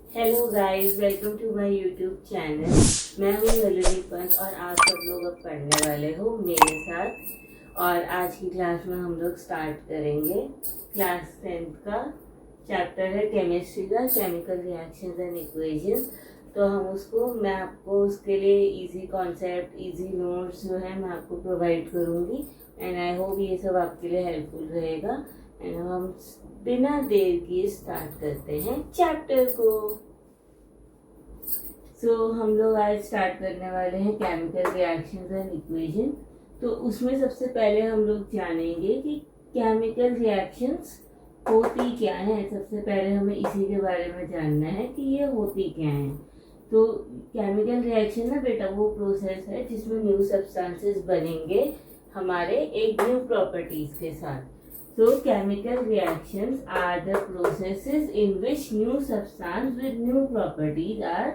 Hello guys, welcome to my YouTube channel. मैं हूँ नलिनी पंत और आज सब लोग अब पढ़ने वाले हो मेरे साथ। और आज की क्लास में हम लोग स्टार्ट करेंगे क्लास 10th का चैप्टर है केमिस्ट्री का, केमिकल रिएक्शंस एंड इक्वेशंस। तो मैं आपको उसके लिए इजी कॉन्सेप्ट, इजी नोट्स जो है मैं आपको प्रोवाइड करूँगी एंड आई होप ये सब आपके लिए हेल्पफुल रहेगा। एंड हम बिना देर किए स्टार्ट करते हैं चैप्टर को। हम लोग आज स्टार्ट करने वाले हैं केमिकल रिएक्शंस एंड इक्वेशन। तो उसमें सबसे पहले हम लोग जानेंगे कि केमिकल रिएक्शंस होती क्या है। सबसे पहले हमें इसी के बारे में जानना है कि ये होती क्या है। तो केमिकल रिएक्शन ना बेटा वो प्रोसेस है जिसमें न्यू सब्सटेंसेस बनेंगे हमारे एक न्यू प्रॉपर्टीज के साथ। So chemical reactions are the processes in which new substance with new properties are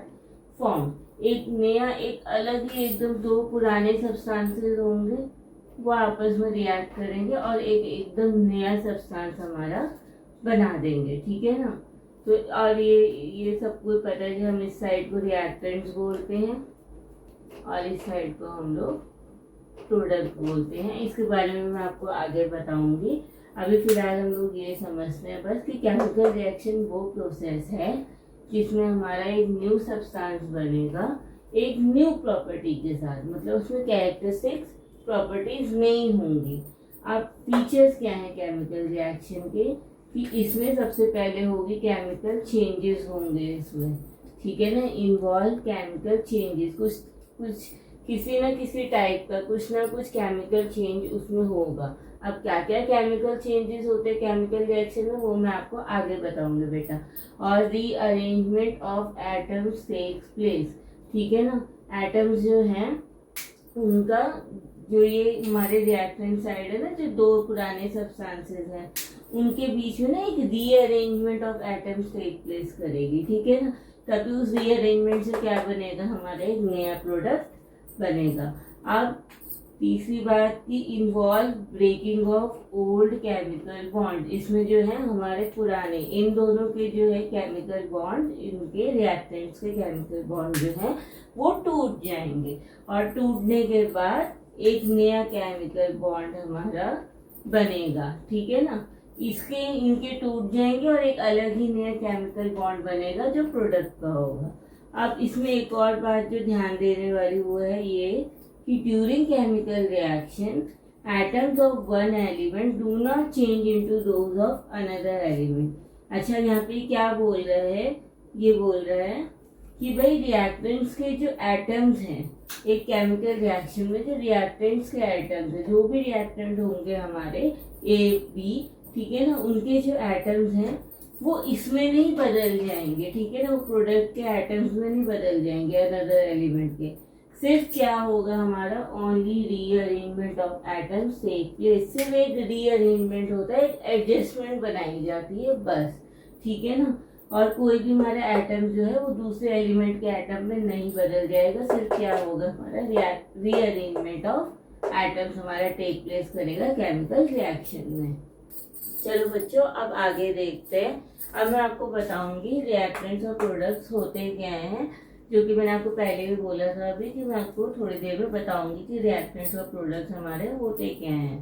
formed. एक नया, एक अलग ही एकदम दो पुराने सब्सटेंसेस होंगे, वो आपस में रिएक्ट करेंगे और एक एकदम नया सब्सटेंस हमारा बना देंगे। ठीक है ना। तो और ये सबको पता है कि हम इस साइड को रिएक्टेंट्स बोलते हैं और इस साइड को हम लोग प्रोडक्ट बोलते हैं। इसके बारे में मैं आपको आगे बताऊंगी। अभी फिलहाल हम लोग ये समझते हैं बस कि केमिकल रिएक्शन वो प्रोसेस है जिसमें हमारा एक न्यू सब्सटेंस बनेगा एक न्यू प्रॉपर्टी के साथ, मतलब उसमें कैरेक्टरिस्टिक्स प्रॉपर्टीज नहीं होंगी। अब फीचर्स क्या हैं केमिकल रिएक्शन के, कि इसमें सबसे पहले होगी केमिकल चेंजेस होंगे इसमें। ठीक है ना। इन्वॉल्व केमिकल चेंजेस, कुछ किसी न किसी टाइप का कुछ ना कुछ केमिकल चेंज उसमें होगा। अब क्या क्या केमिकल चेंजेस होते हैं केमिकल रिएक्शन में वो मैं आपको आगे बताऊंगी बेटा। और rearrangement of atoms takes place. ठीक है ना। एटम्स जो हैं उनका, जो ये हमारे रिएक्टेंट साइड है ना, जो दो पुराने सब्सटेंसेस हैं उनके बीच में ना एक rearrangement of atoms take place करेगी। ठीक है ना। तभी उस रीअरेंजमेंट से क्या बनेगा, हमारा एक नया प्रोडक्ट बनेगा। अब तीसरी बात की involve breaking of old chemical bond. इसमें जो है हमारे पुराने इन दोनों के जो है केमिकल बॉन्ड, इनके रिएक्टेंट्स के केमिकल बॉन्ड जो है वो टूट जाएंगे और टूटने के बाद एक नया केमिकल बॉन्ड हमारा बनेगा। ठीक है ना। इनके टूट जाएंगे और एक अलग ही नया केमिकल बॉन्ड बनेगा जो प्रोडक्ट का होगा। अब इसमें एक और बात जो ध्यान देने वाली वो है ये कि during chemical reaction atoms of one element do not change into those of another element. अच्छा, यहाँ पे क्या बोल रहे हैं, ये बोल रहे हैं कि भाई रिएक्टेंट्स के जो एटम्स हैं एक केमिकल रिएक्शन में, जो रिएक्टेंट्स के एटम्स हैं, जो भी रिएक्टेंट होंगे हमारे ए बी, ठीक है ना, उनके जो एटम्स हैं वो इसमें नहीं बदल जाएंगे। ठीक है ना। वो प्रोडक्ट के एटम्स में नहीं बदल जाएंगे अनदर एलिमेंट के। सिर्फ क्या होगा हमारा, only rearrangement of atoms take place. सिर्फ एक रीअरेंजमेंट होता है, एक एडजस्टमेंट बनाई जाती है बस। ठीक है ना। और कोई भी हमारा एटम जो है वो दूसरे एलिमेंट के एटम में नहीं बदल जाएगा। सिर्फ क्या होगा, हमारा रीअरेंजमेंट ऑफ एटम्स हमारा टेक प्लेस करेगा केमिकल रिएक्शन में। चलो बच्चों, अब आगे देखते हैं। अब मैं आपको बताऊंगी रिएक्टेंट्स और प्रोडक्ट्स होते क्या हैं, जो कि मैंने आपको पहले भी बोला था अभी कि मैं आपको थोड़ी देर में बताऊंगी कि रिएक्टेंट्स और प्रोडक्ट्स हमारे होते क्या हैं।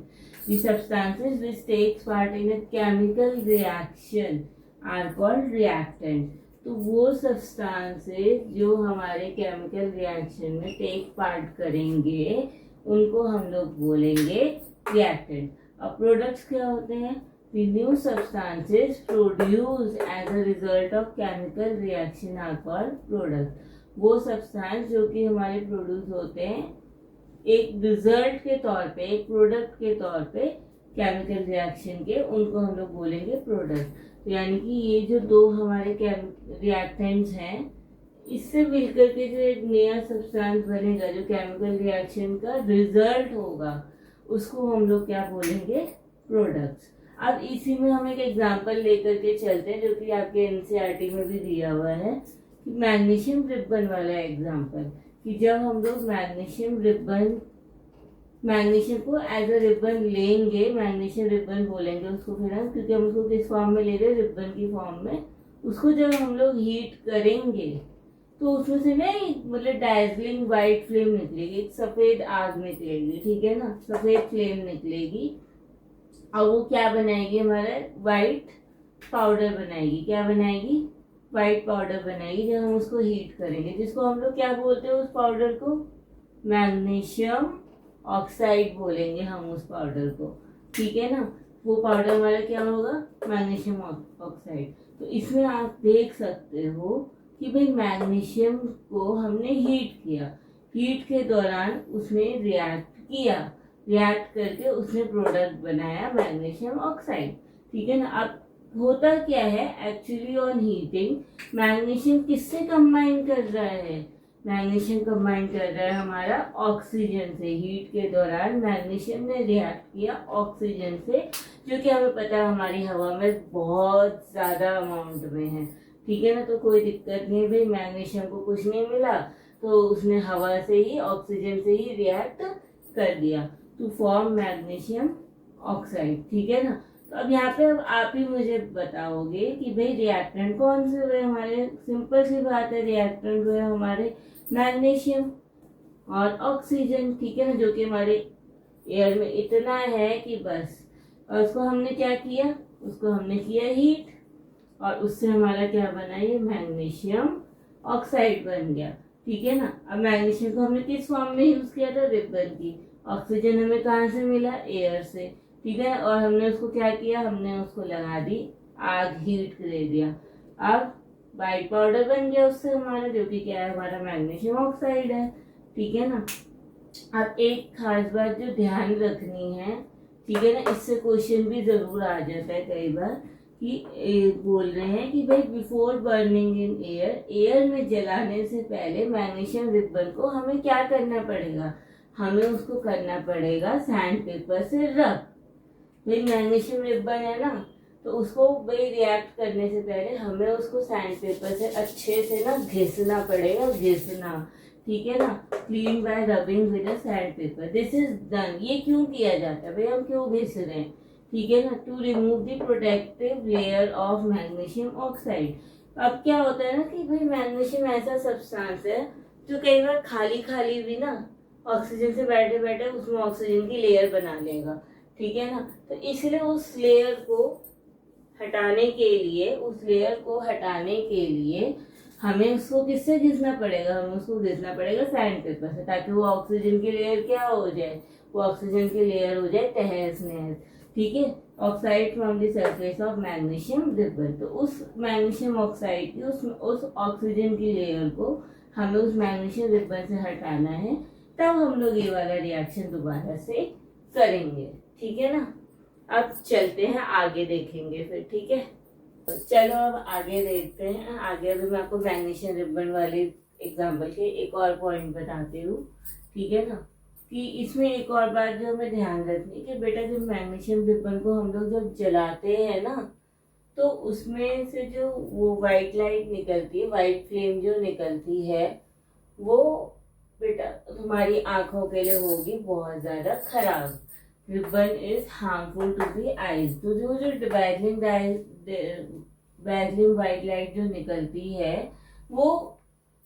The substances which takes part in a chemical reaction are called reactant. तो वो सब्सटेंसेस जो हमारे केमिकल रिएक्शन में टेक पार्ट करेंगे उनको हम लोग बोलेंगे रिएक्टेंट। अब प्रोडक्ट्स क्या होते हैं, the new substances produced as a result of chemical reaction are called product। वो सब्सटेंस जो कि हमारे प्रोड्यूस होते हैं एक रिजल्ट के तौर पे, एक प्रोडक्ट के तौर पे केमिकल रिएक्शन के, उनको हम लोग बोलेंगे प्रोडक्ट। तो यानी कि ये जो दो हमारे रिएक्टेंट्स हैं इससे मिलकर के जो एक नया सब्सटेंस बनेगा जो केमिकल रिएक्शन का रिजल्ट होगा उसको हम लोग क्या बोलेंगे, प्रोडक्ट्स। अब इसी में हम एक एग्जांपल लेकर के चलते हैं जो कि आपके एनसीईआरटी में भी दिया हुआ है, कि मैग्नीशियम रिबन वाला एग्जांपल, कि जब हम लोग मैग्नीशियम को एज अ रिबन लेंगे, मैग्नीशियम रिबन बोलेंगे उसको फिर हम, क्योंकि हम उसको किस फॉर्म में ले रहे हैं, रिबन की फॉर्म में उसको जब हम लोग हीट करेंगे तो उसमें से ना एक मतलब डार्जिलिंग वाइट फ्लेम निकलेगी, एक सफेद आग निकलेगी, ठीक है ना, सफेद फ्लेम निकलेगी। और वो क्या बनाएगी, हमारा वाइट पाउडर बनाएगी। क्या बनाएगी, वाइट पाउडर बनाएगी जब हम उसको हीट करेंगे, जिसको हम लोग क्या बोलते हैं, उस पाउडर को मैग्नीशियम ऑक्साइड बोलेंगे हम उस पाउडर को, ठीक है ना। वो पाउडर हमारा क्या होगा, मैग्नीशियम ऑक्साइड। तो इसमें आप देख सकते हो कि भाई मैग्नीशियम को हमने हीट किया, हीट के दौरान उसने रिएक्ट किया, रिएक्ट करके उसने प्रोडक्ट बनाया मैग्नीशियम ऑक्साइड, ठीक है ना। अब होता क्या है, एक्चुअली ऑन हीटिंग मैग्नीशियम किससे कंबाइन कर रहा है, मैग्नीशियम कंबाइन कर रहा है हमारा ऑक्सीजन से। हीट के दौरान मैग्नीशियम ने रिएक्ट किया ऑक्सीजन से, जो कि हमें पता है हमारी हवा में बहुत ज़्यादा अमाउंट में है, ठीक है ना। तो कोई दिक्कत नहीं भाई, मैग्नीशियम को कुछ नहीं मिला तो उसने हवा से ही, ऑक्सीजन से ही रिएक्ट कर दिया टू फॉर्म मैग्नीशियम ऑक्साइड, ठीक है ना। तो अब यहाँ पे अब आप ही मुझे बताओगे कि भाई रिएक्टेंट कौन से हुए हमारे, सिंपल सी बात है, रिएक्टेंट हुए हमारे मैग्नीशियम और ऑक्सीजन, ठीक है ना, जो कि हमारे एयर में इतना है कि बस। और उसको हमने क्या किया, उसको हमने किया हीट, और उससे हमारा क्या बना, ये मैग्नीशियम ऑक्साइड बन गया, ठीक है ना। अब मैग्नीशियम को हमने किस फॉर्म में यूज किया था, रिबन की। ऑक्सीजन हमें कहाँ से मिला, एयर से, ठीक है। और हमने उसको क्या किया, हमने उसको लगा दी आग, हीट दे दिया। अब वाइट पाउडर बन गया उससे हमारा, जो कि क्या है, हमारा मैग्नीशियम ऑक्साइड है, ठीक है ना। अब एक खास बात जो ध्यान रखनी है, ठीक है ना, इससे क्वेश्चन भी जरूर आ जाता है कई बार कि बोल रहे हैं कि भाई before burning in air, air में जलाने से पहले मैग्नीशियम रिबन को हमें क्या करना पड़ेगा, हमें उसको करना पड़ेगा सैंड पेपर से रब। भाई मैग्नीशियम रिबन है ना, तो उसको भाई रिएक्ट करने से पहले हमें उसको सैंड पेपर से अच्छे से ना घिसना पड़ेगा, घिसना, ठीक है ना, clean bye rubbing with a sand paper, this is done. ये क्यों किया जाता है भाई, हम क्यों घिस रहे हैं, ठीक है ना, to remove the protective layer of magnesium oxide. अब क्या होता है ना कि भाई मैग्नीशियम ऐसा सब्सटेंस है जो कई बार खाली खाली भी ना ऑक्सीजन से बैठे बैठे उसमें ऑक्सीजन की लेयर बना लेगा, ठीक है ना। तो इसलिए उस लेयर को हटाने के लिए, उस लेयर को हटाने के लिए हमें उसको किससे घिसना पड़ेगा, हमें उसको घिसना पड़ेगा सैंड पेपर से, ताकि वो ऑक्सीजन की लेयर क्या हो जाए, वो ऑक्सीजन की लेयर हो जाए तहस नहस, ठीक है। Oxide from the surface of magnesium ribbon, तो उस मैग्नीशियम ऑक्साइड की उस ऑक्सीजन की लेयर को हमें उस मैग्नीशियम रिबन से हटाना है, तब हम लोग ये वाला रिएक्शन दोबारा से करेंगे, ठीक है ना। अब चलते हैं आगे देखेंगे फिर, ठीक है। तो चलो अब आगे देखते हैं। आगे अभी मैं आपको मैग्नीशियम रिबन वाले एग्जाम्पल के एक और पॉइंट बताती हूँ, ठीक है ना। कि इसमें एक और बात जो हमें ध्यान रखनी है कि बेटा जब मैग्नीशियम रिबन को हम लोग जब जलाते हैं ना, तो उसमें से जो वो वाइट लाइट निकलती है, वाइट फ्लेम जो निकलती है, वो बेटा तुम्हारी आंखों के लिए होगी बहुत ज्यादा खराब। Ribbon is harmful to the eyes. तो जो जो बैगलिंग वाइट लाइट जो निकलती है, वो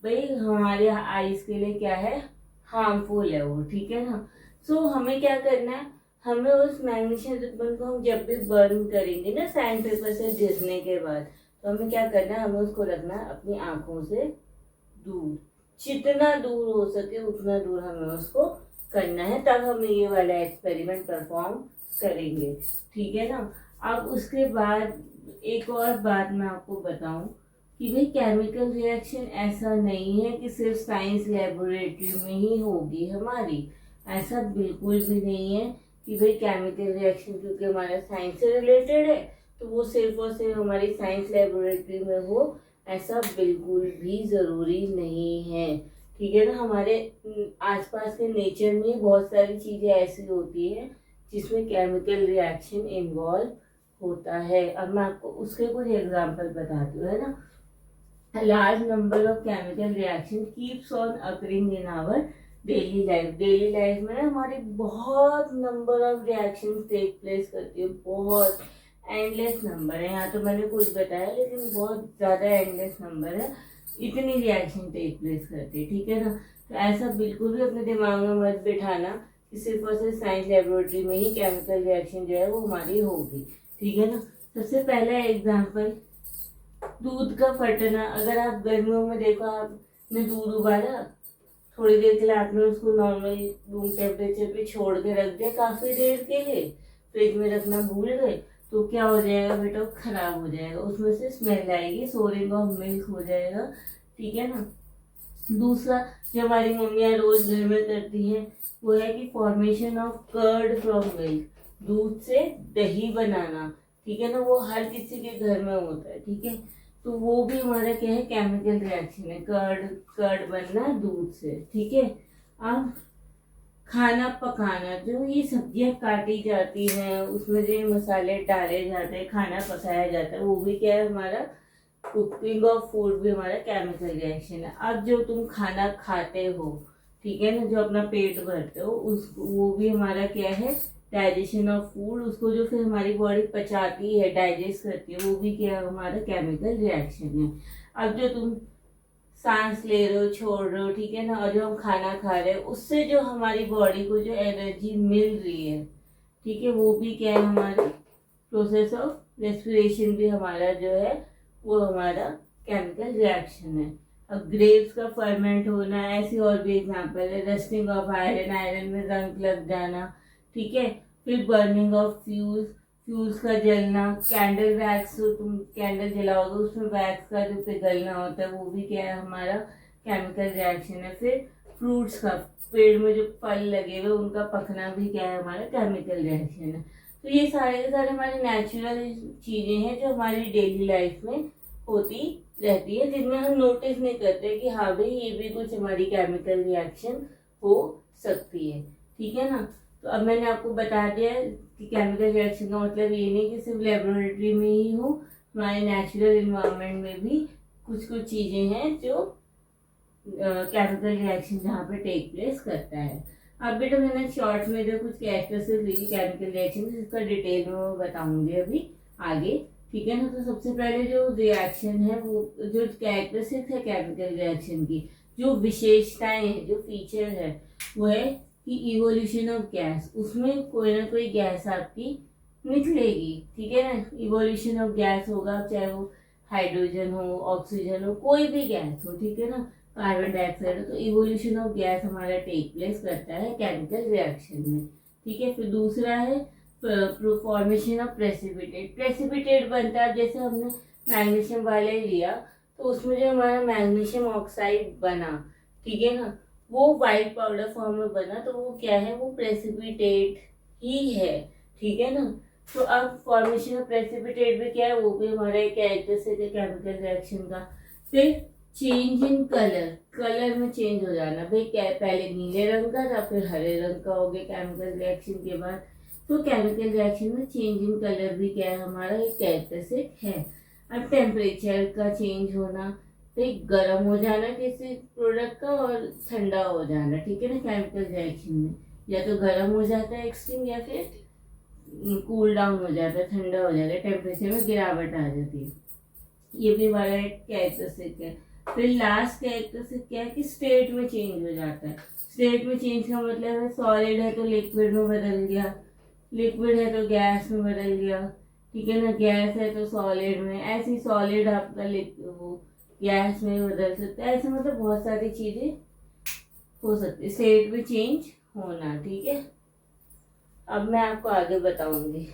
भाई हमारे आईज के लिए क्या है, हार्मफुल है वो, ठीक है ना। सो हमें क्या करना है, हमें उस मैग्नीशियम रिबन को हम जब भी बर्न करेंगे ना सैंड पेपर से घिसने के बाद, तो हमें क्या करना है, हमें उसको रखना है अपनी आंखों से दूर, जितना दूर हो सके उतना दूर हमें उसको करना है, तब हम ये वाला एक्सपेरिमेंट परफॉर्म करेंगे, ठीक है ना। अब उसके बाद एक और बात मैं आपको बताऊं कि भाई केमिकल रिएक्शन ऐसा नहीं है कि सिर्फ साइंस लेबोरेटरी में ही होगी हमारी, ऐसा बिल्कुल भी नहीं है कि भाई केमिकल रिएक्शन क्योंकि हमारा साइंस से रिलेटेड है तो वो सिर्फ और सिर्फ हमारी साइंस लेबोरेटरी में हो, ऐसा बिल्कुल भी ज़रूरी नहीं है, ठीक है ना। हमारे आसपास के नेचर में बहुत सारी चीज़ें ऐसी होती हैं जिसमें केमिकल रिएक्शन इन्वॉल्व होता है। अब मैं आपको उसके कुछ एग्जांपल बताती हूँ, है ना। Large number of chemical reaction keeps on occurring in our daily life. Daily life में ना हमारी बहुत number of reaction take place करती है, बहुत एंडलेस नंबर है। यहाँ तो मैंने कुछ बताया लेकिन बहुत ज़्यादा एंडलेस नंबर है, इतनी रिएक्शन टेक प्लेस करती है, ठीक है ना। तो ऐसा बिल्कुल भी अपने दिमाग में मत बिठाना कि सिर्फ और सिर्फ साइंस लेबोरेटरी में ही केमिकल रिएक्शन जो है वो हमारी होगी, ठीक है ना। सबसे पहला एग्जाम्पल दूध का फटना। अगर आप गर्मियों में देखो, आपने दूध उबाला, थोड़ी देर के लिए आपने उसको नॉर्मल रूम टेम्परेचर पे छोड़ के रख दिया, काफ़ी देर के लिए फ्रिज में रखना भूल गए, तो क्या हो जाएगा बेटा, वो खराब हो जाएगा, उसमें से स्मेल आएगी, सोरिंग ऑफ मिल्क हो जाएगा, ठीक है ना। दूसरा जो हमारी मम्मियाँ रोज घर में करती हैं वो है कि formation of curd from milk, दूध से दही बनाना, ठीक है ना। वो हर किसी के घर में होता है, ठीक है। तो वो भी हमारा क्या है, केमिकल रिएक्शन है, कर्ड कर्ड बनना दूध से, ठीक है। अब खाना पकाना, जो ये सब्जियां काटी जाती हैं उसमें जो ये मसाले डाले जाते हैं, खाना पकाया जाता है, वो भी क्या है हमारा कुकिंग ऑफ फूड भी हमारा केमिकल रिएक्शन है। अब जो तुम खाना खाते हो, ठीक है ना, जो अपना पेट भरते हो, उस वो भी हमारा क्या है, डाइजेशन ऑफ फूड, उसको जो फिर हमारी बॉडी पचाती है, डाइजेस्ट करती है, वो भी क्या है हमारा केमिकल रिएक्शन है। अब जो तुम सांस ले रहे हो, छोड़ रहे हो, ठीक है ना, और जो हम खाना खा रहे हैं उससे जो हमारी बॉडी को जो एनर्जी मिल रही है, ठीक है, वो भी क्या है हमारी प्रोसेस ऑफ रेस्पिरेशन भी हमारा जो है वो हमारा केमिकल रिएक्शन है। अब ग्रेप्स का फर्मेंट होना, ऐसी और भी एग्जांपल है, रस्टिंग ऑफ आयरन, आयरन में जंग लग जाना, ठीक है। फिर बर्निंग ऑफ फ्यूज, फ्यूज का जलना, कैंडल वैक्स, जो तुम कैंडल जलाओगे उसमें वैक्स का जो पिघलना होता है वो भी क्या है हमारा केमिकल रिएक्शन है। फिर फ्रूट्स का, पेड़ में जो फल लगे हुए उनका पकना भी क्या है हमारा केमिकल रिएक्शन है। तो ये सारे के सारे हमारी नेचुरल चीज़ें हैं जो हमारी डेली लाइफ में होती रहती है, जिनमें हम नोटिस नहीं करते कि हाँ भाई ये भी कुछ हमारी केमिकल रिएक्शन हो सकती है, ठीक है ना। तो अब मैंने आपको बता दिया कि केमिकल रिएक्शन का मतलब ये नहीं कि सिर्फ लेबोरेटरी में ही हो, हमारे नेचुरल इन्वायरमेंट में भी कुछ कुछ चीज़ें हैं जो केमिकल रिएक्शन जहाँ पे टेक प्लेस करता है। अब बेटा मैंने शॉर्ट में जो कुछ कैरेक्टरिस्टिक्स लिखी केमिकल रिएक्शन, जिसका डिटेल में मैं बताऊंगी अभी आगे, ठीक है ना। तो सबसे पहले जो रिएक्शन है, वो जो कैरेक्टरिस्टिक्स है केमिकल रिएक्शन की, जो विशेषताएं हैं, जो फीचर है, वो है कि इवोल्यूशन ऑफ गैस, उसमें कोई ना कोई गैस आपकी निकलेगी, ठीक है ना। इवोल्यूशन ऑफ गैस होगा, चाहे वो हाइड्रोजन हो, ऑक्सीजन हो, कोई भी गैस हो, ठीक है ना, कार्बन डाइऑक्साइड हो, तो इवोल्यूशन ऑफ गैस हमारा टेक प्लेस करता है केमिकल रिएक्शन में, ठीक है। फिर दूसरा है फॉर्मेशन ऑफ प्रेसिपिटेट, प्रेसिपिटेट बनता है जैसे हमने मैग्नीशियम वाले लिया, तो उसमें जो हमारा मैग्नीशियम ऑक्साइड बना, ठीक है ना, वो वाइट पाउडर फॉर्म में बना, तो वो क्या है, वो प्रेसिपिटेट ही है, ठीक है ना। तो अब फॉर्मेशन ऑफ प्रेसिपिटेट भी क्या है, वो भी हमारा एक कैरेक्टरिस्टिक है केमिकल रिएक्शन का। फिर चेंज इन कलर, कलर में चेंज हो जाना, भाई क्या पहले नीले रंग का था फिर हरे रंग का हो गया केमिकल रिएक्शन के बाद, तो केमिकल रिएक्शन में चेंज इन कलर भी क्या है हमारा एक कैरेक्टरिस्टिक है। अब टेम्परेचर का चेंज होना, तो गर्म हो जाना किसी प्रोडक्ट का और ठंडा हो जाना, ठीक है ना, केमिकल रिएक्शन में या तो गर्म हो जाता है एक्सट्रीम या फिर कूल डाउन हो जाता है, ठंडा हो जाता है, टेम्परेचर में गिरावट आ जाती है, ये भी हमारा एक कैरेक्टरिस्टिक है। फिर लास्ट कैरेक्टरिस्टिक क्या है कि स्टेट में चेंज हो जाता है। स्टेट में चेंज का मतलब है सॉलिड है तो लिक्विड में बदल गया, लिक्विड है तो गैस में बदल गया, ठीक है ना, गैस है तो सॉलिड में, ऐसी सॉलिड आपका वो गैस में बदल सकता है, ऐसे मतलब बहुत सारी चीज़ें हो सकती है, स्टेट में चेंज होना, ठीक है। अब मैं आपको आगे बताऊंगी।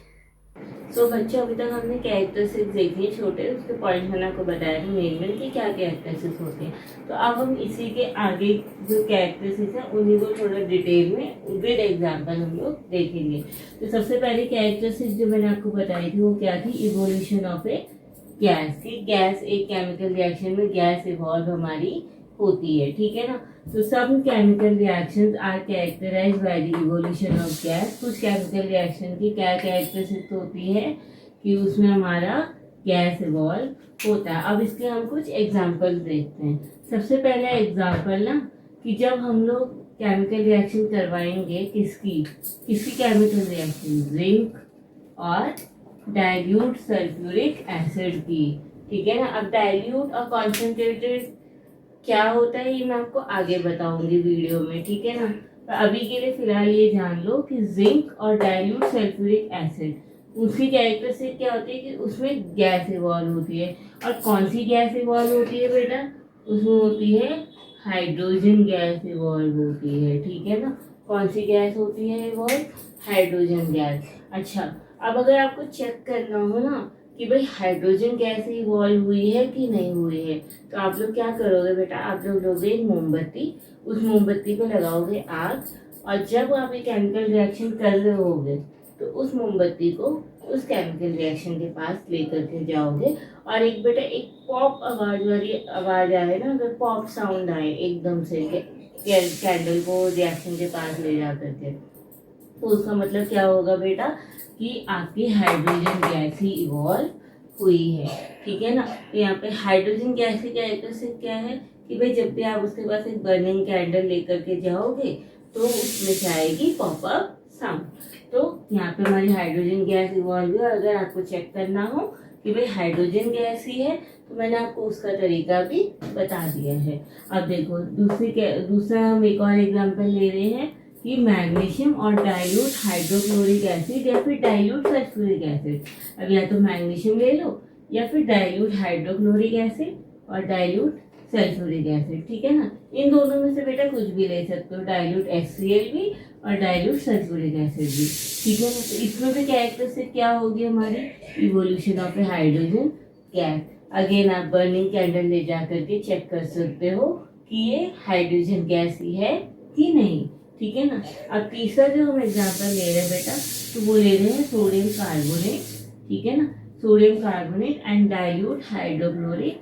सो बच्चों अभी तक हमने कैरेक्टरिस्टिक्स देखी है छोटे, उसके पॉइंट मैंने आपको बताया था मेन कि क्या कैरेक्टरिस्टिक्स होते हैं। तो अब हम इसी के आगे जो कैरेक्टरिस्टिक्स हैं उन्हीं को थोड़ा डिटेल में विद एग्जांपल हम लोग देखेंगे। तो सबसे पहली कैरेक्टरिस्टिक्स जो मैंने आपको बताई थी वो क्या थी, इवोल्यूशन ऑफ ए गैस की। गैस एक केमिकल रिएक्शन में गैस इवॉल्व हमारी होती है, ठीक है ना। तो सब chemical reactions are characterised by the evolution of gas. कुछ केमिकल रिएक्शन की क्या कैरेक्टरिस्टिक्स होती है कि उसमें हमारा गैस इवॉल्व होता है। अब इसके हम कुछ एग्जांपल देखते हैं। सबसे पहला एग्जांपल ना कि जब हम लोग केमिकल रिएक्शन करवाएंगे किसकी केमिकल रिएक्शन, जिंक और डाइल्यूट सल्फ्यूरिक एसिड की। ठीक है ना। अब डाइल्यूट और कॉन्सेंट्रेटेड क्या होता है ये मैं आपको आगे बताऊंगी वीडियो में। ठीक है ना। तो अभी के लिए फिलहाल ये जान लो कि जिंक और डाइल्यूट सल्फ्यूरिक एसिड उसकी कैरेक्टरिस्टिक क्या होती है कि उसमें गैस इवॉल्व होती है। और कौन सी गैस इवॉल्व होती है बेटा? उसमें होती है हाइड्रोजन गैस इवॉल्व होती है। ठीक है ना। कौन सी गैस होती है इवॉल्व? Hydrogen gas. अच्छा, अब अगर आपको चेक करना हो ना कि भाई हाइड्रोजन गैस इवॉल्व हुई है कि नहीं हुई है, तो आप लोग क्या करोगे बेटा? आप लोग लोगे एक मोमबत्ती, उस मोमबत्ती पे लगाओगे आग, और जब आप ये केमिकल रिएक्शन कर रहे होगे तो उस मोमबत्ती को उस केमिकल रिएक्शन के पास लेकर के जाओगे, और एक बेटा एक पॉप आवाज वाली आवाज आए ना, अगर पॉप साउंड आए एकदम से कैंडल को रिएक्शन के पास ले जा करके, तो उसका मतलब क्या होगा बेटा कि आपकी हाइड्रोजन गैस ही इवॉल्व हुई है। ठीक है ना। तो यहाँ पे हाइड्रोजन गैस की कैरेक्टरिस्टिक क्या है कि भाई जब भी आप उसके पास एक बर्निंग कैंडल लेकर के जाओगे तो उसमें से आएगी पॉप अप साउंड। तो यहाँ पे हमारी हाइड्रोजन गैस इवॉल्व हुई। अगर आपको चेक करना हो कि भाई हाइड्रोजन गैस ही है तो मैंने आपको उसका तरीका भी बता दिया है। अब देखो दूसरा हम एक और एग्जाम्पल ले रहे हैं कि मैग्नीशियम और डाइल्यूट हाइड्रोक्लोरिक एसिड या फिर डाइल्यूट सल्फ्यूरिक एसिड। अब या तो मैग्नीशियम ले लो या फिर डाइल्यूट हाइड्रोक्लोरिक एसिड और डाइल्यूट सल्फ्यूरिक एसिड। ठीक है ना। इन दोनों में से बेटा कुछ भी ले सकते हो, डाइल्यूट HCl भी और डाइल्यूट सल्फ्यूरिक एसिड भी। ठीक है ना। तो इसमें भी कैरेक्टरिस्टिक क्या होगी हमारी? Evolution of A hydrogen gas. Again आप बर्निंग कैंडल ले जा करके चेक कर सकते हो कि ये हाइड्रोजन गैस ही है कि नहीं। ठीक है ना। अब तीसरा जो हम एग्जाम्पल ले रहे हैं बेटा, तो वो ले रहे हैं सोडियम कार्बोनेट। ठीक है ना। Sodium carbonate and dilute hydrochloric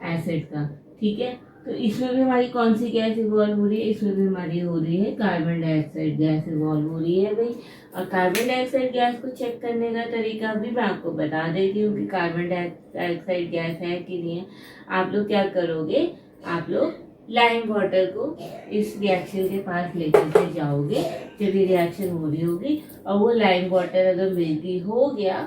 acid का। ठीक है। तो इसमें भी हमारी कौन सी गैस इवॉल्व हो रही है? इसमें भी हमारी हो रही है कार्बन डाइऑक्साइड गैस इवॉल्व हो रही है भाई। और कार्बन डाइऑक्साइड गैस को चेक करने का तरीका भी मैं आपको बता देती हूँ कि कार्बन डाइऑक्साइड गैस है कि नहीं है। आप लोग क्या करोगे? आप लोग लाइम वाटर को इस रिएक्शन के पास लेकर के जाओगे जब ये रिएक्शन हो रही होगी, और वो लाइम वाटर अगर मिल्की हो गया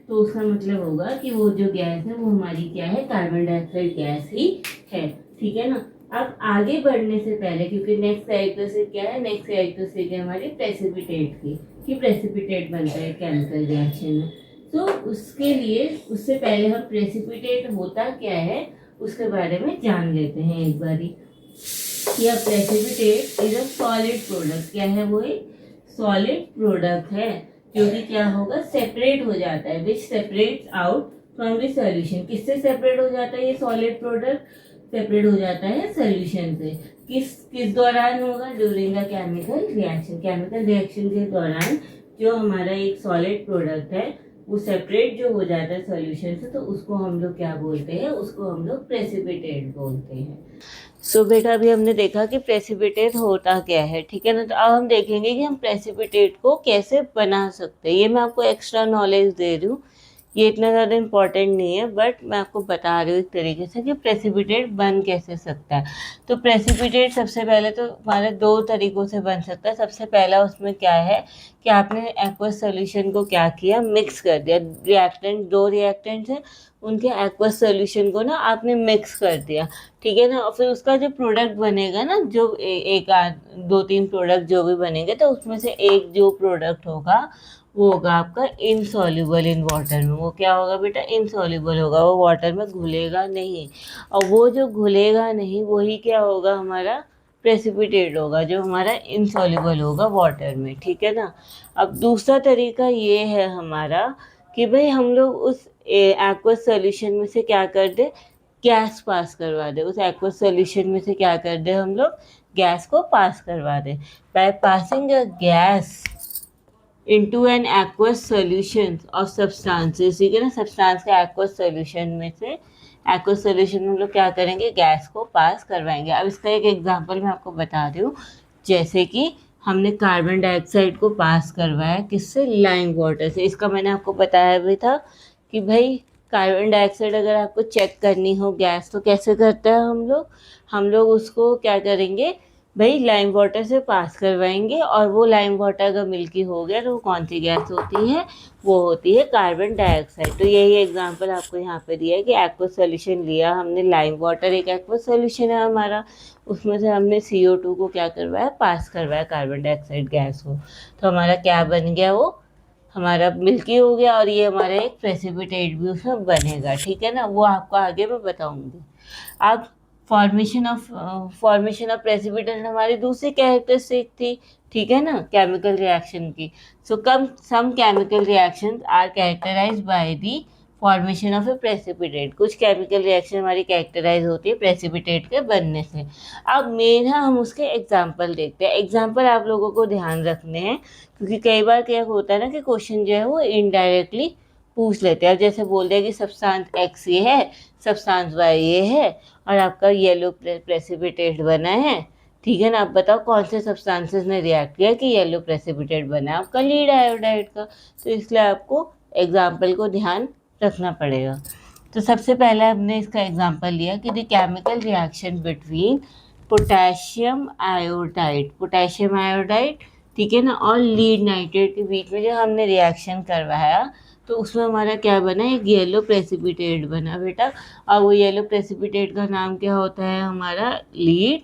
तो उसका मतलब होगा कि वो जो गैस है वो हमारी क्या है? कार्बन डाइऑक्साइड गैस ही है। ठीक है ना। अब आगे बढ़ने से पहले, क्योंकि नेक्स्ट कैरेक्टरिस्टिक क्या है? नेक्स्ट कैरेक्टरिस्टिक है हमारी प्रेसिपिटेट की, कि प्रेसिपिटेट बनता है केमिकल रिएक्शन में। तो उसके लिए उससे पहले हम प्रेसिपिटेट होता क्या है उसके बारे में जान लेते हैं एक बारी। यह precipitate is a solid product. क्या है वो? एक सॉलिड प्रोडक्ट है जो कि क्या होगा? सेपरेट हो जाता है, which separates out from the solution. किससे सेपरेट हो जाता है ये सॉलिड प्रोडक्ट? सेपरेट हो जाता है सॉल्यूशन से। किस दौरान होगा? During the chemical reaction. Chemical reaction के दौरान जो हमारा एक सॉलिड प्रोडक्ट है वो सेपरेट जो हो जाता है सॉल्यूशन से, तो उसको हम लोग क्या बोलते हैं? उसको हम लोग प्रेसिपिटेट बोलते हैं। सो बेटा अभी हमने देखा कि प्रेसिपिटेट होता क्या है। ठीक है ना। तो अब हम देखेंगे कि हम प्रेसिपिटेट को कैसे बना सकते हैं। ये मैं आपको एक्स्ट्रा नॉलेज दे रही हूँ, ये इतना ज़्यादा इम्पॉर्टेंट नहीं है, बट मैं आपको बता रही हूँ एक तरीके से कि प्रेसिपिटेट बन कैसे सकता है। तो प्रेसिपिटेट सबसे पहले तो हमारे दो तरीक़ों से बन सकता है। सबसे पहला उसमें क्या है कि आपने एक्वस सॉल्यूशन को क्या किया? मिक्स कर दिया। रिएक्टेंट, दो रिएक्टेंट्स हैं, उनके एक्वस सॉल्यूशन को ना आपने मिक्स कर दिया। ठीक है ना। और फिर उसका जो प्रोडक्ट बनेगा ना, जो एक दो तीन प्रोडक्ट जो भी बनेंगे, तो उसमें से एक जो प्रोडक्ट होगा वो होगा आपका इनसॉल्युबल इन वाटर में। वो क्या होगा बेटा? इनसॉल्युबल होगा, वो वाटर में घुलेगा नहीं। और वो जो घुलेगा नहीं वही क्या होगा? हमारा प्रेसिपिटेट होगा, जो हमारा इनसॉल्युबल होगा वाटर में। ठीक है ना। अब दूसरा तरीका ये है हमारा कि भाई हम लोग उस एक्वस सॉल्यूशन में से क्या कर दे? गैस पास करवा दे। उस एक्वस सॉल्यूशन में से क्या कर दे? हम लोग गैस को पास करवा दे। By passing a gas into an aqueous solution of substances। ठीक है ना। सब्सटेंस के aqueous solution में से, aqueous solution में हम लोग क्या करेंगे? गैस को पास करवाएंगे। अब इसका एक एग्जांपल मैं आपको बता रही हूँ। जैसे कि हमने कार्बन डाइऑक्साइड को पास करवाया किससे? लाइम वाटर से। इसका मैंने आपको बताया भी था कि भाई कार्बन डाइऑक्साइड अगर आपको चेक करनी हो गैस, तो कैसे करते हैं हम लोग उसको क्या करेंगे? भाई लाइम वाटर से पास करवाएंगे, और वो लाइम वाटर अगर मिल्की हो गया तो वो कौन सी गैस होती है, वो होती है कार्बन डाइऑक्साइड। तो यही एग्जांपल आपको यहाँ पे दिया है कि एक्वा सोल्यूशन लिया हमने, लाइम वाटर एक एक्वा सोल्यूशन है हमारा, उसमें से हमने CO2 को क्या करवाया, पास करवाया कार्बन डाइऑक्साइड गैस को। तो हमारा क्या बन गया, वो हमारा मिल्की हो गया, और ये हमारा एक प्रेसिपिटेट भी उसमें बनेगा, ठीक है ना, वो आपको आगे मैं बताऊंगी। अब फॉर्मेशन ऑफ प्रेसिपिटेट हमारी दूसरी कैरेक्टरिस्टिक थी, ठीक है ना, केमिकल रिएक्शन की। So come some chemical reactions are characterised by the formation of a precipitate. कुछ केमिकल रिएक्शन हमारी कैरेक्टराइज होती है प्रेसिपिटेट के बनने से। अब मेन है हम उसके एग्जाम्पल देखते हैं। एग्जाम्पल आप लोगों को ध्यान रखने हैं, क्योंकि कई बार क्या होता है ना कि क्वेश्चन जो है वो इनडायरेक्टली पूछ लेते हैं। अब जैसे बोल दिया कि सब्सटेंस एक्स ये है, सब्सटेंस वाई ये है, और आपका येलो प्रेसिपिटेट बना है, ठीक है ना। आप बताओ कौन से सब्सटेंसेस ने रिएक्ट किया कि येलो प्रेसिपिटेट बना है, आपका लीड आयोडाइड का। तो इसलिए आपको एग्जाम्पल को ध्यान रखना पड़ेगा। तो सबसे पहले हमने इसका एग्जाम्पल लिया कि the chemical reaction between potassium iodide, ठीक है ना, और लीड नाइट्रेट के बीच में जो हमने रिएक्शन करवाया, तो उसमें हमारा क्या बना, एक येलो प्रेसिपिटेट बना बेटा। और वो येलो प्रेसिपिटेट का नाम क्या होता है, हमारा लीड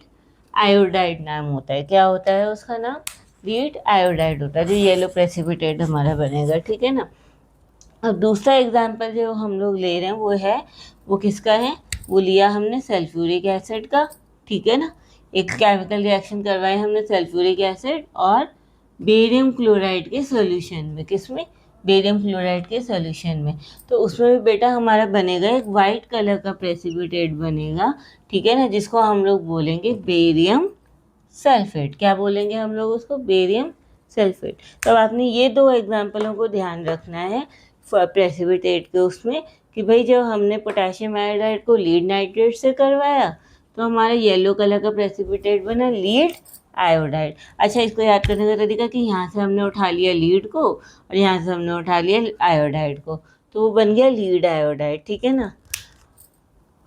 आयोडाइड नाम होता है। क्या होता है उसका नाम, लीड आयोडाइड होता है, जो येलो प्रेसिपिटेट हमारा बनेगा, ठीक है ना। अब दूसरा एग्जाम्पल जो हम लोग ले रहे हैं वो किसका है, वो लिया हमने सल्फ्यूरिक एसिड का, ठीक है ना। एक केमिकल रिएक्शन करवाए हमने सल्फ्यूरिक एसिड और बेरियम क्लोराइड के सॉल्यूशन में, किसमें, बेरियम क्लोराइड के सॉल्यूशन में। तो उसमें भी बेटा हमारा बनेगा एक वाइट कलर का प्रेसिपिटेट बनेगा, ठीक है ना, जिसको हम लोग बोलेंगे बेरियम सल्फेट। क्या बोलेंगे हम लोग उसको, बेरियम सल्फेट। तो आपने ये दो एग्जाम्पलों को ध्यान रखना है प्रेसिपिटेट के उसमें, कि भाई जब हमने पोटेशियम आयोडाइड को लीड नाइट्रेट से करवाया तो हमारा येलो कलर का प्रेसिपिटेट बना लीड आयोडाइड। अच्छा, इसको याद करने का तरीका कि यहाँ से हमने उठा लिया लीड को और यहाँ से हमने उठा लिया आयोडाइड को, तो वो बन गया लीड आयोडाइड, ठीक है ना।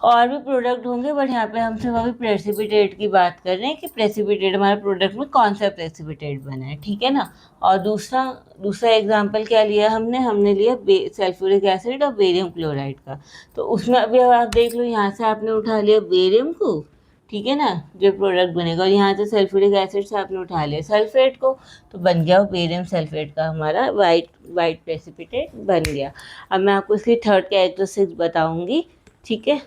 और भी प्रोडक्ट होंगे, बट यहाँ पे हम सिर्फ अभी प्रेसिपिटेट की बात कर रहे हैं कि प्रेसिपिटेट हमारे प्रोडक्ट में कौन सा प्रेसिपिटेट बना है, ठीक है ना। और दूसरा एग्जांपल क्या लिया हमने लिया सल्फ्यूरिक एसिड और बेरियम क्लोराइड का। तो उसमें अभी अब आप देख लो, यहाँ से आपने उठा लिया बेरियम को, ठीक है ना, जो प्रोडक्ट बनेगा, और यहाँ से सल्फ्यूरिक एसिड से आपने उठा लिया सल्फेट को, तो बन गया वो बेरियम सल्फेट का हमारा वाइट प्रेसिपिटेट बन गया। अब मैं आपको इसकी थर्ड कैरेक्टरिस्टिक्स बताऊंगी, ठीक है।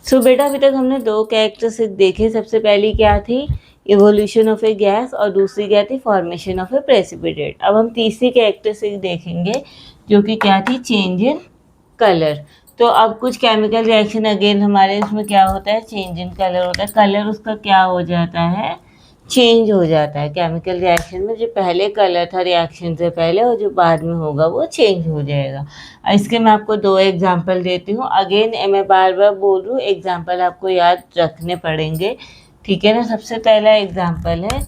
सो बेटा अभी तक हमने दो कैरेक्टरिस्टिक देखे। सबसे पहली क्या थी, इवोल्यूशन ऑफ ए गैस, और दूसरी क्या थी, फॉर्मेशन ऑफ ए प्रेसिपिटेट। अब हम तीसरी कैरेक्टरिस्टिक देखेंगे जो कि क्या थी, चेंज इन कलर। तो अब कुछ केमिकल रिएक्शन अगेन हमारे उसमें क्या होता है, चेंज इन कलर होता है। कलर उसका क्या हो जाता है, चेंज हो जाता है। केमिकल रिएक्शन में जो पहले कलर था रिएक्शन से पहले, और जो बाद में होगा वो चेंज हो जाएगा। इसके मैं आपको दो एग्जांपल देती हूँ। अगेन मैं बार बार बोल रही हूँ, एग्जांपल आपको याद रखने पड़ेंगे, ठीक है ना। सबसे पहला एग्जांपल है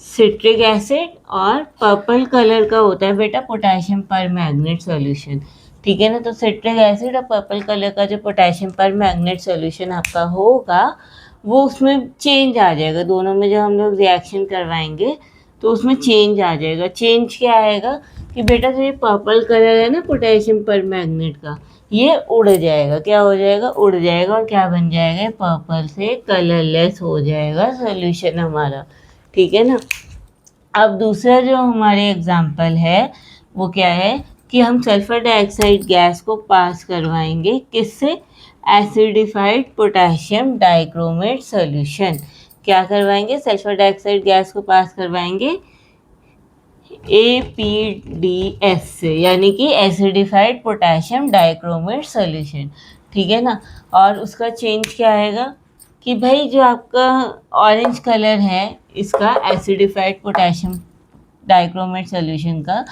सिट्रिक एसिड, और पर्पल कलर का होता है बेटा पोटेशियम परमैंगनेट सॉल्यूशन, ठीक है ना। तो सिट्रिक एसिड और पर्पल कलर का जो पोटेशियम परमैंगनेट सॉल्यूशन आपका होगा, वो उसमें चेंज आ जाएगा। दोनों में जब हम लोग रिएक्शन करवाएंगे तो उसमें चेंज आ जाएगा। चेंज क्या आएगा कि बेटा जो ये पर्पल कलर है ना पोटेशियम परमैंगनेट का, ये उड़ जाएगा। क्या हो जाएगा, उड़ जाएगा, और क्या बन जाएगा, पर्पल से कलरलेस हो जाएगा सॉल्यूशन हमारा, ठीक है ना। अब दूसरा जो हमारे एग्जाम्पल है वो क्या है कि हम सल्फर डाइऑक्साइड गैस को पास करवाएंगे, किससे, एसिडिफाइड पोटेशियम डाइक्रोमेट सॉल्यूशन। क्या करवाएंगे, सल्फर डाइऑक्साइड गैस को पास करवाएंगे APDS से, यानी कि एसिडिफाइड पोटेशियम डाइक्रोमेट सॉल्यूशन, ठीक है ना। और उसका चेंज क्या आएगा कि भाई जो आपका ऑरेंज कलर है इसका एसिडिफाइड पोटेशियम डाइक्रोमेट सॉल्यूशन का,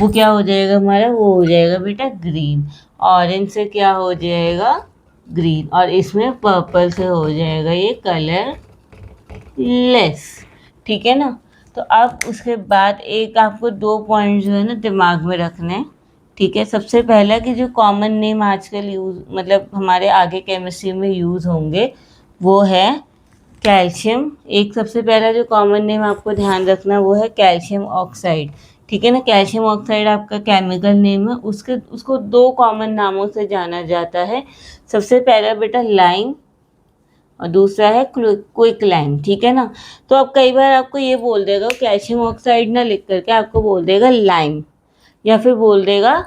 वो क्या हो जाएगा हमारा, वो हो जाएगा बेटा ग्रीन। ऑरेंज से क्या हो जाएगा, ग्रीन, और इसमें पर्पल से हो जाएगा ये कलर लेस, ठीक है ना। तो अब उसके बाद एक आपको दो पॉइंट जो है ना दिमाग में रखने हैं, ठीक है। सबसे पहला कि जो कॉमन नेम आजकल यूज़ मतलब हमारे आगे केमिस्ट्री में यूज़ होंगे वो है कैल्शियम, एक सबसे पहला जो कॉमन नेम आपको ध्यान रखना वो है कैल्शियम ऑक्साइड, ठीक है ना। कैल्शियम ऑक्साइड आपका केमिकल नेम है, उसको दो कॉमन नामों से जाना जाता है। सबसे पहला बेटा लाइम और दूसरा है क्विक लाइम, ठीक है ना। तो अब कई बार आपको ये बोल देगा कैल्शियम ऑक्साइड ना लिख करके आपको बोल देगा लाइम या फिर बोल देगा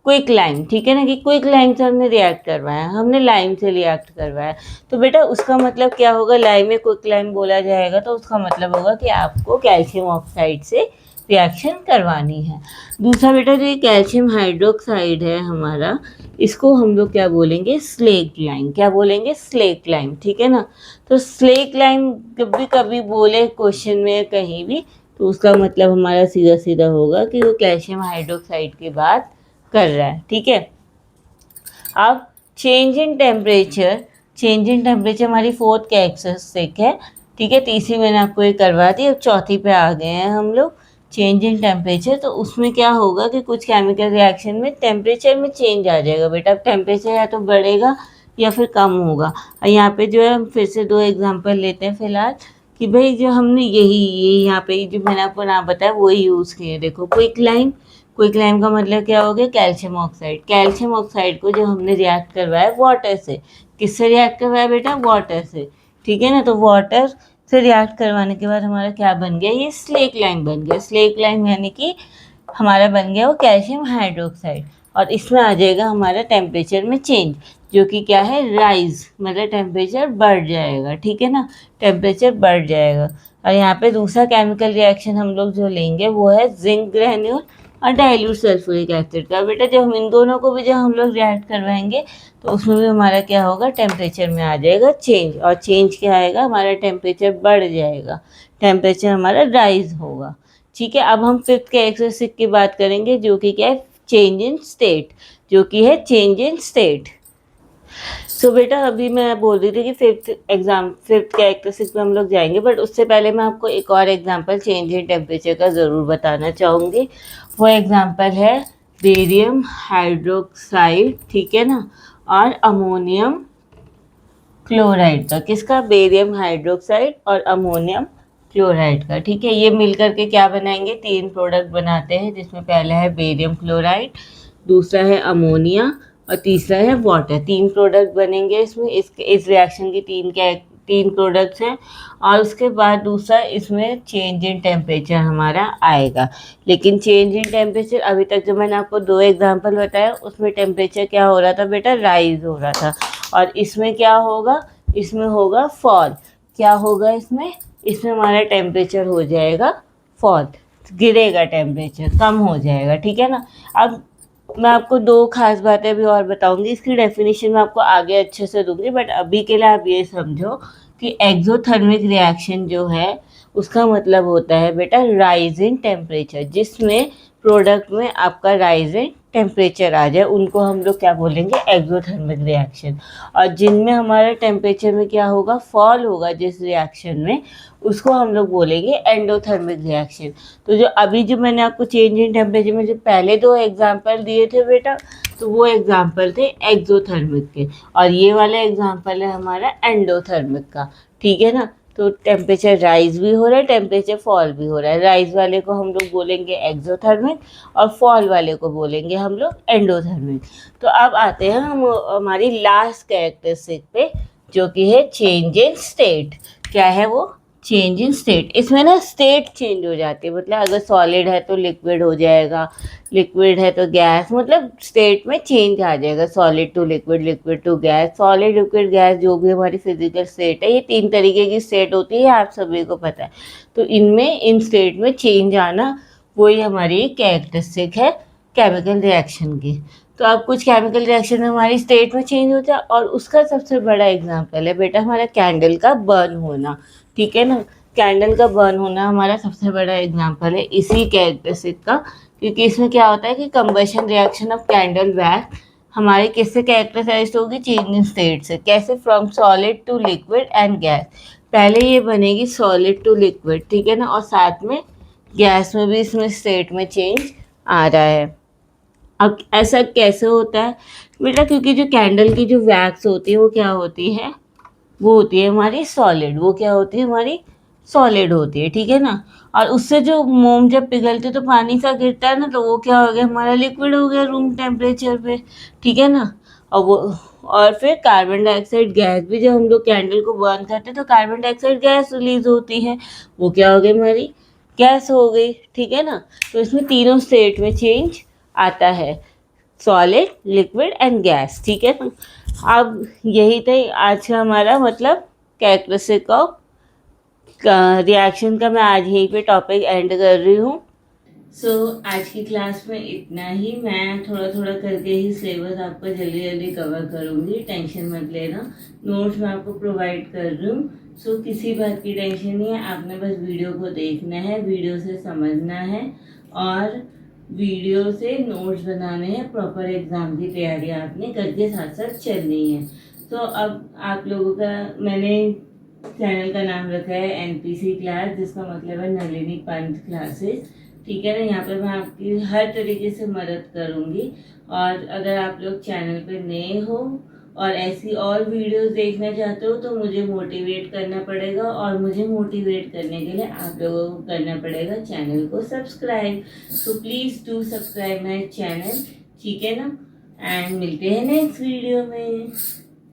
क्विक लाइम, ठीक है ना, कि क्विक लाइम से हमने रिएक्ट करवाया, हमने लाइम से रिएक्ट करवाया। तो बेटा उसका मतलब क्या होगा, लाइम में क्विक लाइम बोला जाएगा तो उसका मतलब होगा कि आपको कैल्शियम ऑक्साइड से रिएक्शन करवानी है। दूसरा बेटा जो ये कैल्शियम हाइड्रोक्साइड है हमारा, इसको हम लोग क्या बोलेंगे, स्लेक लाइम। क्या बोलेंगे, स्लेक लाइम, ठीक है ना। तो स्लेक लाइम जब भी कभी बोले क्वेश्चन में कहीं भी, तो उसका मतलब हमारा सीधा सीधा होगा कि वो कैल्शियम हाइड्रोक्साइड की बात कर रहा है, ठीक है। अब change in temperature, change in temperature हमारी फोर्थ कैरेक्टरिस्टिक है, ठीक है। तीसरी मैंने आपको ये करवा दी, अब चौथी पे आ गए हैं हम लोग। चेंज इन टेम्परेचर, तो उसमें क्या होगा कि कुछ केमिकल रिएक्शन में टेम्परेचर में चेंज आ जाएगा बेटा। अब टेम्परेचर या तो बढ़ेगा या फिर कम होगा। और यहाँ पे जो है हम फिर से दो एग्जांपल लेते हैं फिलहाल, कि भाई जो हमने ये यहाँ पे जो मैंने आपको नाम बताया वही यूज़ किए। देखो क्विक लाइम, क्विक लाइम का मतलब क्या हो गया, कैल्शियम ऑक्साइड। कैल्शियम ऑक्साइड को जो हमने रिएक्ट करवाया वाटर से, किससे रिएक्ट करवाया बेटा, वाटर से, ठीक है ना। तो वाटर से रिएक्ट करवाने के बाद हमारा क्या बन गया, ये स्लेक लाइम बन गया। स्लेक लाइम यानी कि हमारा बन गया वो कैल्शियम हाइड्रोक्साइड। और इसमें आ जाएगा हमारा टेम्परेचर में चेंज, जो कि क्या है, राइज, मतलब टेम्परेचर बढ़ जाएगा, ठीक है ना, टेम्परेचर बढ़ जाएगा। और यहाँ पे दूसरा केमिकल रिएक्शन हम लोग जो लेंगे वो है जिंक ग्रेन्यूल और डाइल्यूट सल्फ्यूरिक एसिड का। बेटा जब हम इन दोनों को भी जब हम लोग रिएक्ट करवाएंगे तो उसमें भी हमारा क्या होगा, टेम्परेचर में आ जाएगा चेंज। और चेंज क्या आएगा, हमारा टेम्परेचर बढ़ जाएगा, टेम्परेचर हमारा राइज होगा, ठीक है। अब हम फिफ्थ कैरेक्टरिस्टिक की बात करेंगे जो कि क्या है, चेंज इन स्टेट, जो कि है चेंज इन स्टेट। सो बेटा अभी मैं बोल रही थी कि फिफ्थ कैरेक्टरिस्टिक पे हम लोग जाएंगे, बट उससे पहले मैं आपको एक और एग्जांपल चेंज इन टेम्परेचर का ज़रूर बताना चाहूँगी। वो एग्जांपल है बेरियम हाइड्रोक्साइड, ठीक है ना, और अमोनियम क्लोराइड का। किसका, बेरियम हाइड्रोक्साइड और अमोनियम क्लोराइड का, ठीक है। ये मिलकर के क्या बनाएंगे, तीन प्रोडक्ट बनाते हैं, जिसमें पहला है बेरियम क्लोराइड, दूसरा है अमोनिया और तीसरा है वाटर। तीन प्रोडक्ट बनेंगे इसमें, इस रिएक्शन की तीन प्रोडक्ट्स हैं। और उसके बाद दूसरा इसमें चेंज इन टेम्परेचर हमारा आएगा। लेकिन चेंज इन टेम्परेचर अभी तक जो मैंने आपको दो एग्जांपल बताया उसमें टेम्परेचर क्या हो रहा था बेटा, राइज हो रहा था। और इसमें क्या होगा, इसमें होगा फॉल। क्या होगा इसमें, इसमें हमारा टेम्परेचर हो जाएगा फॉल, गिरेगा, टेम्परेचर कम हो जाएगा, ठीक है ना। अब मैं आपको दो खास बातें भी और बताऊंगी, इसकी डेफिनेशन मैं आपको आगे अच्छे से दूंगी, बट अभी के लिए आप ये समझो कि एक्सोथर्मिक रिएक्शन जो है उसका मतलब होता है बेटा राइज इन टेम्परेचर, जिसमें प्रोडक्ट में आपका राइज इन टेम्परेचर आ जाए उनको हम लोग क्या बोलेंगे, एक्सोथर्मिक रिएक्शन। और जिनमें हमारे टेम्परेचर में क्या होगा, फॉल होगा जिस रिएक्शन में, उसको हम लोग बोलेंगे एंडोथर्मिक रिएक्शन। तो जो अभी जो मैंने आपको चेंज इन टेम्परेचर में जो पहले दो एग्जांपल दिए थे बेटा, तो वो एग्जांपल थे एक्सोथर्मिक के, और ये वाला एग्जांपल है हमारा एंडोथर्मिक का, ठीक है ना। तो टेम्परेचर राइज भी हो रहा है, टेम्परेचर फॉल भी हो रहा है। राइज वाले को हम लोग बोलेंगे एक्सोथर्मिक और फॉल वाले को बोलेंगे हम लोग एंडोथर्मिक। तो अब आते हैं हम हमारी लास्ट कैरेक्टरिस्टिक पे, जो कि है चेंज इन स्टेट। क्या है वो, चेंज इन स्टेट। इसमें ना स्टेट चेंज हो जाती है, मतलब अगर सॉलिड है तो लिक्विड हो जाएगा, लिक्विड है तो गैस, मतलब स्टेट में चेंज आ जाएगा, solid to liquid, liquid to gas, solid liquid gas, जो भी हमारी फिजिकल स्टेट है, ये तीन तरीके की स्टेट होती है, आप सभी को पता है। तो इनमें इन स्टेट में चेंज आना वही हमारी कैरेक्टरिस्टिक है केमिकल रिएक्शन की। तो अब कुछ केमिकल रिएक्शन हमारी स्टेट में चेंज होता है, और उसका सबसे बड़ा एग्जाम्पल है बेटा हमारा कैंडल का बर्न होना, ठीक है ना। कैंडल का बर्न होना हमारा सबसे बड़ा एग्जाम्पल है इसी कैरेक्टरिस्टिक का, क्योंकि इसमें क्या होता है कि combustion reaction of candle wax हमारे किससे कैरेक्टराइज होगी, चेंज इन स्टेट से। कैसे, from solid to liquid and gas. पहले ये बनेगी सॉलिड टू लिक्विड, ठीक है ना, और साथ में गैस में भी इसमें स्टेट में चेंज आ रहा है। अब ऐसा कैसे होता है बेटा, क्योंकि जो कैंडल की जो वैक्स होती है वो क्या होती है, वो होती है हमारी सॉलिड। वो क्या होती है हमारी सॉलिड होती है, ठीक है ना। और उससे जो मोम जब पिघलते तो पानी सा गिरता है ना, तो वो क्या हो गया हमारा लिक्विड हो गया रूम टेम्परेचर पे, ठीक है ना। और वो और फिर कार्बन डाइऑक्साइड गैस भी, जब हम लोग कैंडल को बर्न करते हैं तो कार्बन डाइऑक्साइड गैस रिलीज होती है, वो क्या हो गई हमारी गैस हो गई, ठीक है ना। तो इसमें तीनों स्टेट में चेंज आता है, सॉलिड, लिक्विड एंड गैस, ठीक है ना। अब यही था आज का हमारा मतलब कैरेक्टरिस्टिक ऑफ रिएक्शन का। मैं आज यहीं पे टॉपिक एंड कर रही हूँ। सो आज की क्लास में इतना ही। मैं थोड़ा थोड़ा करके ही सिलेबस आपका जल्दी जल्दी कवर करूँगी, टेंशन मत लेना। नोट्स मैं आपको प्रोवाइड कर रही हूँ। सो किसी बात की टेंशन नहीं है, आपने बस वीडियो को देखना है, वीडियो से समझना है और वीडियो से नोट्स बनाने हैं। प्रॉपर एग्ज़ाम की तैयारी आपने करके साथ साथ चलनी है। तो अब आप लोगों का मैंने चैनल का नाम रखा है एनपीसी क्लास, जिसका मतलब है नलिनी पंथ क्लासेस, ठीक है ना। यहाँ पे मैं आपकी हर तरीके से मदद करूँगी। और अगर आप लोग चैनल पे नए हो और ऐसी और वीडियोस देखना चाहते हो तो मुझे मोटिवेट करना पड़ेगा, और मुझे मोटिवेट करने के लिए आप लोगों को करना पड़ेगा चैनल को subscribe. So please do subscribe my channel, ठीक है ना। एंड मिलते हैं नेक्स्ट वीडियो में।